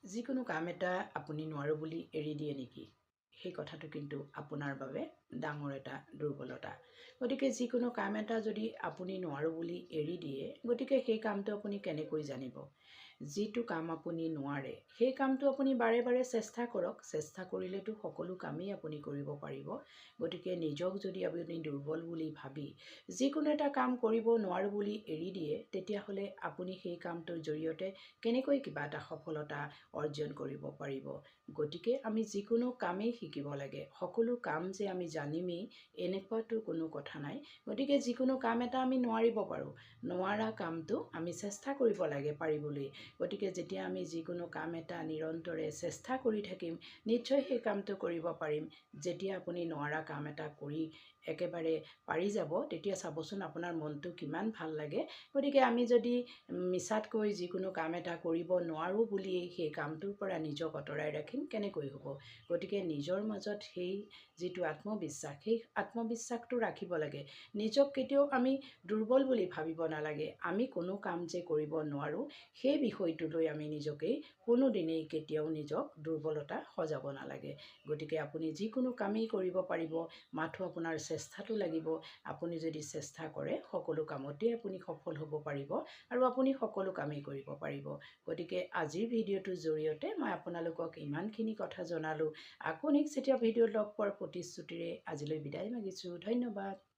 যিকোনো কাম এটা আপুনি নোৱাৰো বুলি এৰি দিয়ে নেকি? সেই কথাটো কিন্তু আপোনাৰ বাবে ডাঙৰ এটা দুৰ্বলতা। গতিকে যিকোনো কাম এটা যদি আপুনি নোৱাৰো বুলি এৰি দিয়ে, গতিকে সেই কামটো আপুনি কেনেকৈ জানিব? যিটো কাম আপুনি নোৱাৰে, সেই কামটো আপুনি বাৰে বাৰে চেষ্টা কৰক। চেষ্টা কৰিলেতো সকলো কামেই আপুনি কৰিব পাৰিব। গতিকে নিজক যদি আপুনি দুৰ্বল বুলি ভাবি যিকোনো এটা কাম কৰিব নোৱাৰো বুলি এৰি দিয়ে, তেতিয়াহ'লে আপুনি সেই কামটোৰ জৰিয়তে কেনেকৈ কিবা এটা সফলতা অৰ্জন কৰিব পাৰিব। গতিকে আমি যিকোনো কামেই শিকিব লাগে। সকলো কাম যে আমি জানিমেই এনেকুৱাতো কোনো কথা নাই। গতিকে যিকোনো কাম এটা আমি নোৱাৰিব পাৰোঁ। নোৱাৰা কামটো আমি চেষ্টা কৰিব লাগে পাৰিবলৈ। গতিকে যেতিয়া আমি যিকোনো কাম এটা নিৰন্তৰে চেষ্টা কৰি থাকিম, নিশ্চয় সেই কামটো কৰিব পাৰিম। যেতিয়া আপুনি নোৱাৰা কাম এটা কৰি একেবাৰে পাৰি যাব, তেতিয়া চাবচোন আপোনাৰ মনটো কিমান ভাল লাগে। গতিকে আমি যদি মিছাতকৈ যিকোনো কাম এটা কৰিব নোৱাৰোঁ বুলিয়েই সেই কামটোৰ পৰা নিজক আঁতৰাই ৰাখিম, কেনেকৈ হ'ব? গতিকে নিজৰ মাজত সেই যিটো আত্মবিশ্বাস, সেই আত্মবিশ্বাসটো ৰাখিব লাগে। নিজক কেতিয়াও আমি দুৰ্বল বুলি ভাবিব নালাগে। আমি কোনো কাম যে কৰিব নোৱাৰোঁ, সেই বিষয়টোলৈ আমি নিজকেই কোনোদিনেই কেতিয়াও নিজক দুৰ্বলতা সজাব নালাগে। গতিকে আপুনি যিকোনো কামেই কৰিব পাৰিব, মাথো আপোনাৰ চেষ্টাটো লাগিব। আপুনি যদি চেষ্টা কৰে, সকলো কামতেই আপুনি সফল হ'ব পাৰিব আৰু আপুনি সকলো কামেই কৰিব পাৰিব। গতিকে আজিৰ ভিডিঅ'টোৰ জৰিয়তে মই আপোনালোকক ইমানখিনি কথা জনালোঁ। আকৌ নেক্সট যেতিয়া ভিডিঅ'ত লগ পোৱাৰ প্ৰতিশ্ৰুতিৰে আজিলৈ বিদায় মাগিছোঁ। ধন্যবাদ।